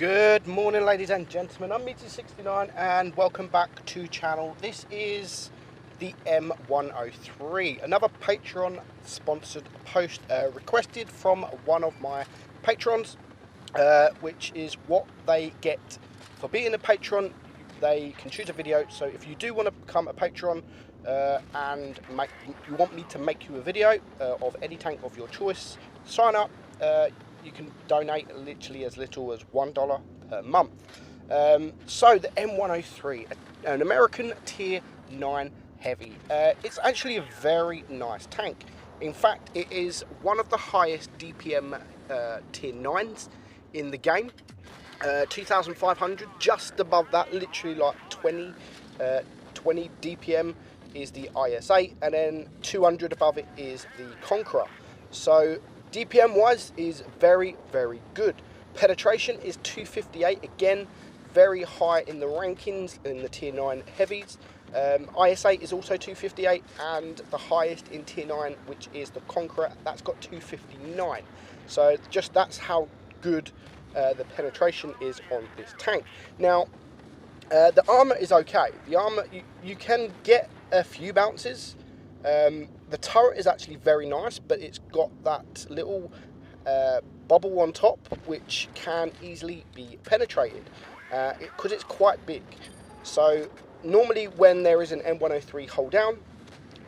Good morning, ladies and gentlemen. I'm Meadsy69 and welcome back to channel. This is the M103, another Patreon sponsored post requested from one of my patrons, which is what they get for being a patron. They can choose a video, so if you do want to become a patron and you want me to make you a video of any tank of your choice, sign up. You can donate literally as little as $1 per month. So the M103, an American Tier 9 Heavy. It's actually a very nice tank. In fact, it is one of the highest DPM Tier 9s in the game. 2,500, just above that, literally like 20 DPM is the IS-8, and then 200 above it is the Conqueror. So DPM wise is very, very good. Penetration is 258, again very high in the rankings in the Tier 9 heavies. IS-8 is also 258, and the highest in Tier 9, which is the Conqueror, that's got 259. So just that's how good the penetration is on this tank. Now the armour is okay. The armour, you can get a few bounces. The turret is actually very nice, but it's got that little bubble on top which can easily be penetrated because it's quite big. So normally when there is an M103 hold down,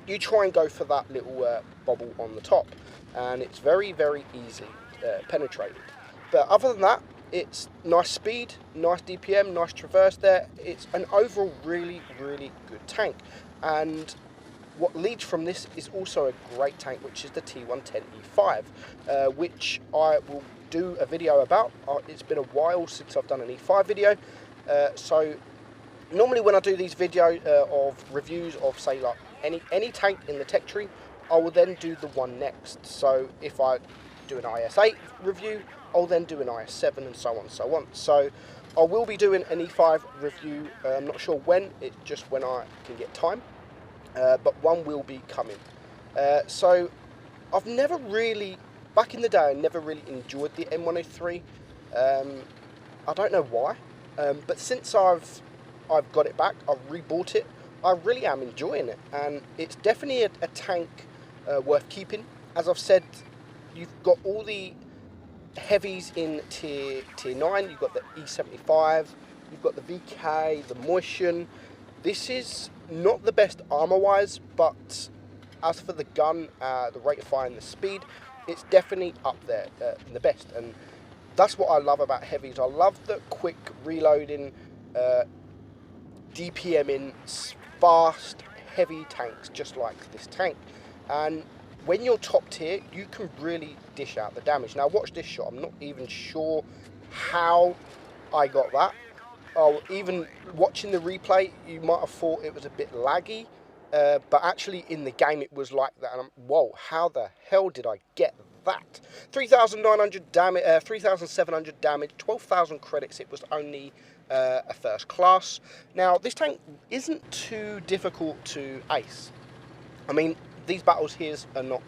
you try and go for that little bubble on the top, and it's very, very easily penetrated. But other than that, it's nice speed, nice DPM, nice traverse there. It's an overall really, really good tank. And what leads from this is also a great tank, which is the T110E5, which I will do a video about. It's been a while since I've done an E5 video. So normally when I do these videos of reviews of, say, like any tank in the tech tree, I will then do the one next. So if I do an IS-8 review, I'll then do an IS-7 and so on and so on. So I will be doing an E5 review. I'm not sure when, it's just when I can get time. But one will be coming. So I've never really, back in the day, I never really enjoyed the M103. I don't know why, but since I've got it back, I've rebought it, I really am enjoying it, and it's definitely a tank worth keeping. As I've said, you've got all the heavies in tier 9, you've got the E75, you've got the VK, the Motion. This is not the best armour-wise, but as for the gun, the rate of fire and the speed, it's definitely up there in the best. And that's what I love about heavies. I love the quick reloading, DPMing, fast, heavy tanks, just like this tank. And when you're top tier, you can really dish out the damage. Now watch this shot. I'm not even sure how I got that. Oh, even watching the replay, you might have thought it was a bit laggy, but actually in the game it was like that. And whoa, how the hell did I get that? 3,900 damage, 3,700 damage, 12,000 credits. It was only a first class. Now this tank isn't too difficult to ace. I mean, these battles here are not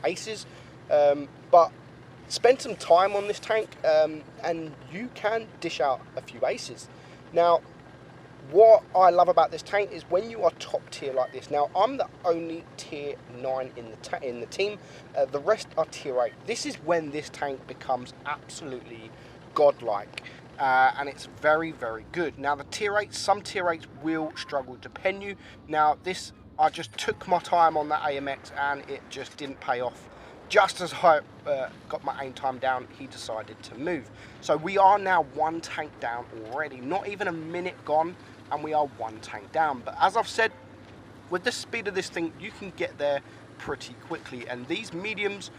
aces, but spend some time on this tank and you can dish out a few aces. Now, what I love about this tank is when you are top tier like this. Now, I'm the only tier 9 in the team. The rest are tier 8. This is when this tank becomes absolutely godlike. And it's very, very good. Now, the tier 8s, some tier 8s will struggle to pen you. Now, this, I just took my time on that AMX and it just didn't pay off. Just as I got my aim time down, he decided to move. So we are now one tank down already. Not even a minute gone, and we are one tank down. But as I've said, with the speed of this thing, you can get there pretty quickly. And these mediums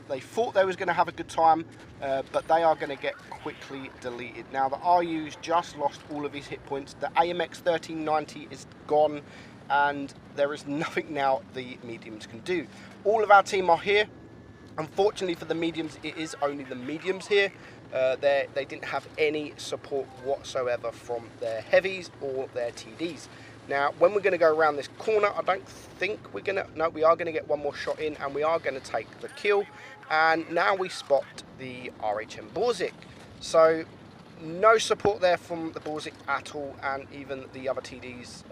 they thought they was going to have a good time, but they are going to get quickly deleted. Now, the RU's just lost all of his hit points. The AMX 1390 is gone, and there is nothing now the mediums can do. All of our team are here. Unfortunately for the mediums, it is only the mediums here. They didn't have any support whatsoever from their heavies or their TDs. Now, when we're going to go around this corner, I don't think we're going to, no, we are going to get one more shot in, and we are going to take the kill. And now we spot the RHM Borzik. So no support there from the Borzik at all, and even the other TDs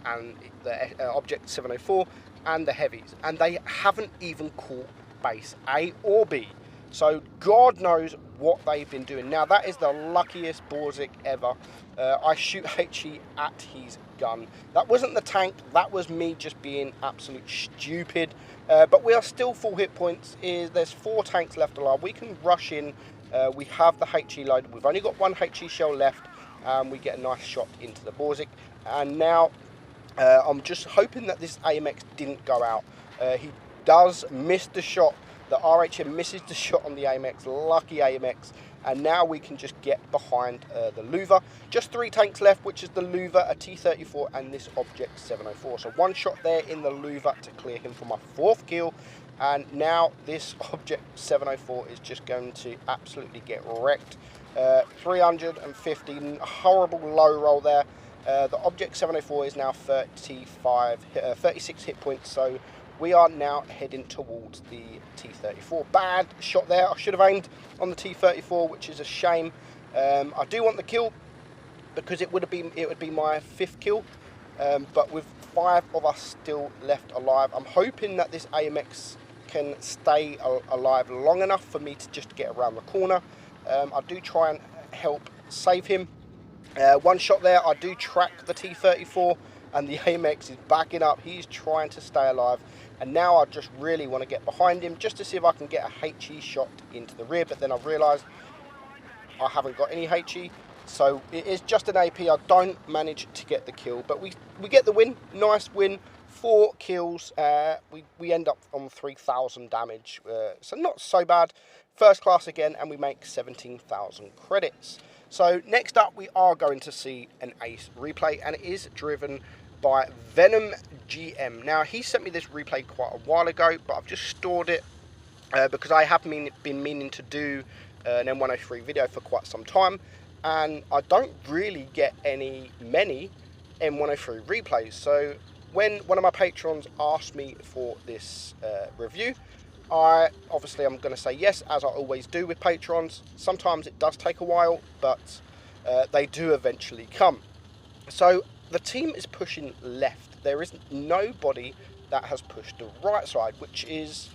and the Object 704 and the heavies, and they haven't even caught base A or B. So God knows what they've been doing. Now that is the luckiest Borzik ever. I shoot HE at his gun. That wasn't the tank, that was me just being absolute stupid. But we are still full hit points. There's 4 tanks left alive. We can rush in. We have the HE loaded. We've only got 1 HE shell left. We get a nice shot into the Borzik. And now I'm just hoping that this AMX didn't go out. He does miss the shot. The RHM misses the shot on the AMX. Lucky AMX. And now we can just get behind the Louver. Just 3 tanks left, which is the Louver, a T-34, and this Object 704. So 1 shot there in the Louver to clear him for my 4th kill. And now this Object 704 is just going to absolutely get wrecked. 350, horrible low roll there. The Object 704 is now 36 hit points, so we are now heading towards the T-34. Bad shot there. I should have aimed on the T-34, which is a shame. I do want the kill because it would be my 5th kill, but with 5 of us still left alive, I'm hoping that this AMX can stay alive long enough for me to just get around the corner. I do try and help save him. 1 shot there. I do track the T-34, and the AMX is backing up. He's trying to stay alive, and now I just really want to get behind him just to see if I can get a HE shot into the rear, but then I've realised I haven't got any HE, so it is just an AP. I don't manage to get the kill, but we get the win. Nice win. 4 kills. We end up on 3,000 damage, so not so bad. First class again, and we make 17,000 credits. So next up, we are going to see an ace replay, and it is driven by Venom GM. Now, he sent me this replay quite a while ago, but I've just stored it because I have been meaning to do an M103 video for quite some time, and I don't really get many M103 replays. So when one of my patrons asked me for this review, I'm going to say yes, as I always do with patrons. Sometimes it does take a while, but they do eventually come. So the team is pushing left. There is nobody that has pushed the right side, which is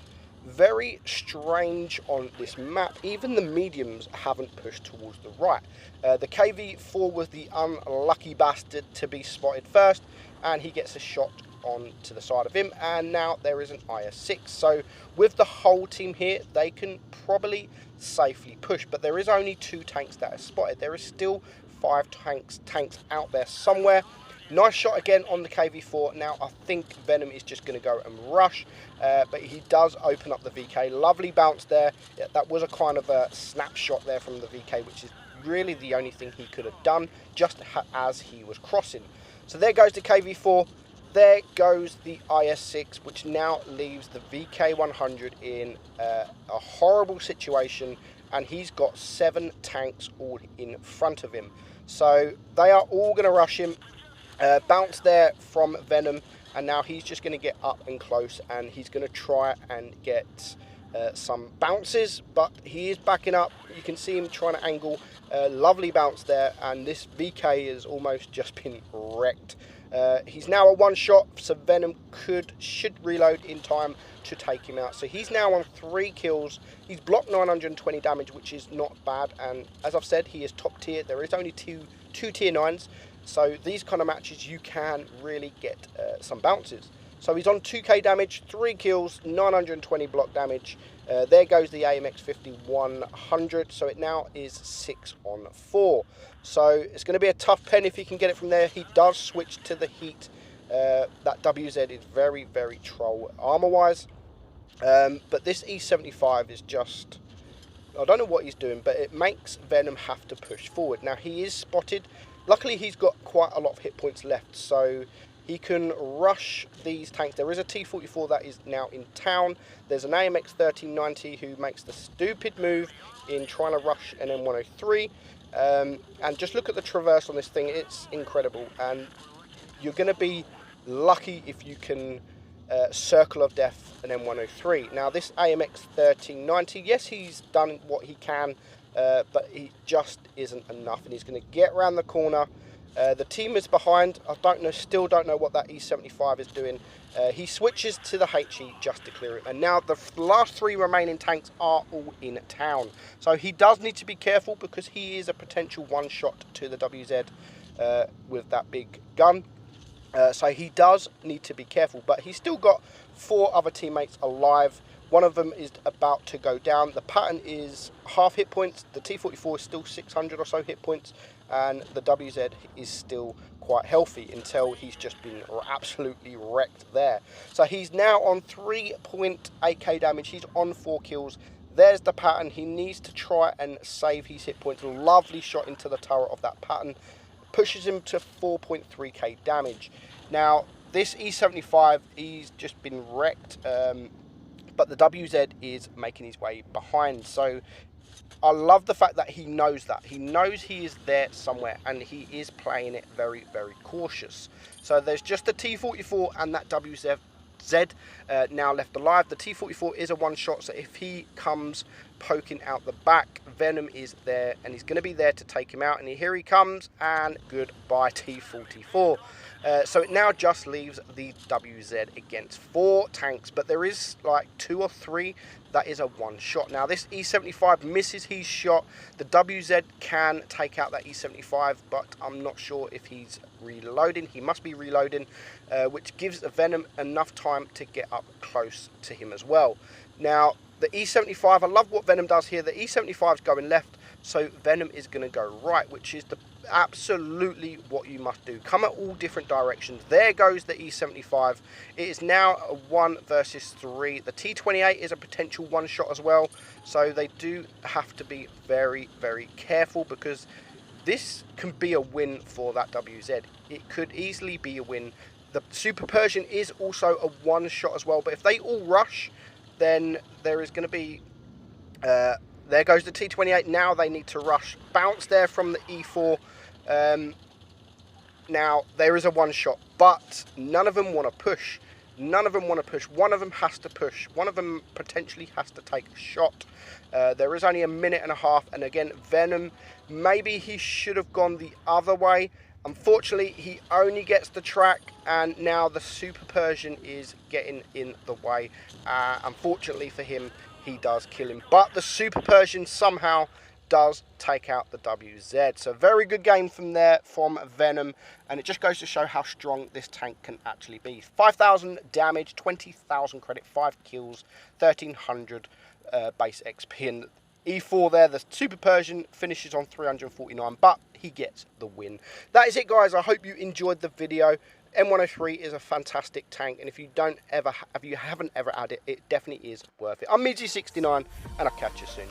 very strange on this map. Even the mediums haven't pushed towards the right. The KV-4 was the unlucky bastard to be spotted first, and he gets a shot on to the side of him, and now there is an IS-6. So with the whole team here, they can probably safely push, but there is only 2 tanks that are spotted. There is still 5 tanks out there somewhere. Nice shot again on the KV-4. Now I think Venom is just going to go and rush, but he does open up the VK. Lovely bounce there. Yeah, that was a kind of a snapshot there from the VK, which is really the only thing he could have done just as he was crossing. So there goes the KV-4. There goes the IS-6, which now leaves the VK-100 in a horrible situation, and he's got 7 tanks all in front of him. So they are all going to rush him. Bounce there from Venom, and now he's just going to get up and close, and he's going to try and get some bounces, but he is backing up. You can see him trying to angle. Lovely bounce there, and this VK has almost just been wrecked. He's now a 1 shot, so Venom should reload in time to take him out. So he's now on 3 kills. He's blocked 920 damage, which is not bad, and as I've said, he is top tier. There is only two tier 9s, so these kind of matches you can really get some bounces. So he's on 2k damage, 3 kills, 920 block damage. There goes the AMX 5100, so it now is 6 on 4. So it's going to be a tough pen if he can get it from there. He does switch to the heat. That WZ is very, very troll armor-wise. But this E75 is just... I don't know what he's doing, but it makes Venom have to push forward. Now, he is spotted. Luckily, he's got quite a lot of hit points left, so he can rush these tanks. There is a T-44 that is now in town. There's an AMX 1390 who makes the stupid move in trying to rush an M103. And just look at the traverse on this thing. It's incredible. And you're going to be lucky if you can circle of death an M103. Now, this AMX 1390, yes, he's done what he can but he just isn't enough, and he's going to get around the corner. The team is behind. I still don't know what that E75 is doing. He switches to the HE just to clear it, and now the last 3 remaining tanks are all in town. So he does need to be careful, because he is a potential one-shot to the WZ with that big gun. So he does need to be careful, but he's still got 4 other teammates alive. One of them is about to go down. The pattern is half hit points. The T44 is still 600 or so hit points, and the WZ is still quite healthy until he's just been absolutely wrecked there. So he's now on 3.8k damage. He's on 4 kills. There's the pattern. He needs to try and save his hit points. Lovely shot into the turret of that pattern. Pushes him to 4.3k damage. Now, this E75, he's just been wrecked. But the WZ is making his way behind. So I love the fact that he knows that. He knows he is there somewhere, and he is playing it very, very cautious. So there's just the T44 and that WZ now left alive. The T44 is a one-shot, so if he comes poking out the back, Venom is there, and he's going to be there to take him out. And here he comes, and goodbye T44. So it now just leaves the WZ against 4 tanks, but there is like 2 or 3 that is a one-shot. Now this E75 misses his shot. The WZ can take out that E75, but I'm not sure if he's reloading. He must be reloading, which gives Venom enough time to get up close to him as well. Now the E75, I love what Venom does here. The E75 is going left, so Venom is going to go right, which is absolutely what you must do. Come at all different directions. There goes the E75. It is now a 1 versus 3. The T28 is a potential one-shot as well, so they do have to be very, very careful, because this can be a win for that WZ. It could easily be a win. The Super Persian is also a one-shot as well, but if they all rush, then there is going to be there goes the T28. Now they need to rush. Bounce there from the E4. Now there is a one-shot, but none of them want to push. None of them want to push. One of them has to push. One of them potentially has to take a shot. There is only a minute and a half, and again, Venom, maybe he should have gone the other way. Unfortunately, he only gets the track, and now the Super Persian is getting in the way. Unfortunately for him, he does kill him, but the Super Persian somehow does take out the WZ. So very good game from there from Venom, and it just goes to show how strong this tank can actually be. 5,000 damage, 20,000 credit, 5 kills, 1,300 base XP, and E4 there, the Super Persian finishes on 349, but he gets the win. That is it, guys. I hope you enjoyed the video. M103 is a fantastic tank, and if you haven't ever had it, it definitely is worth it. I'm Meadsy69, and I'll catch you soon.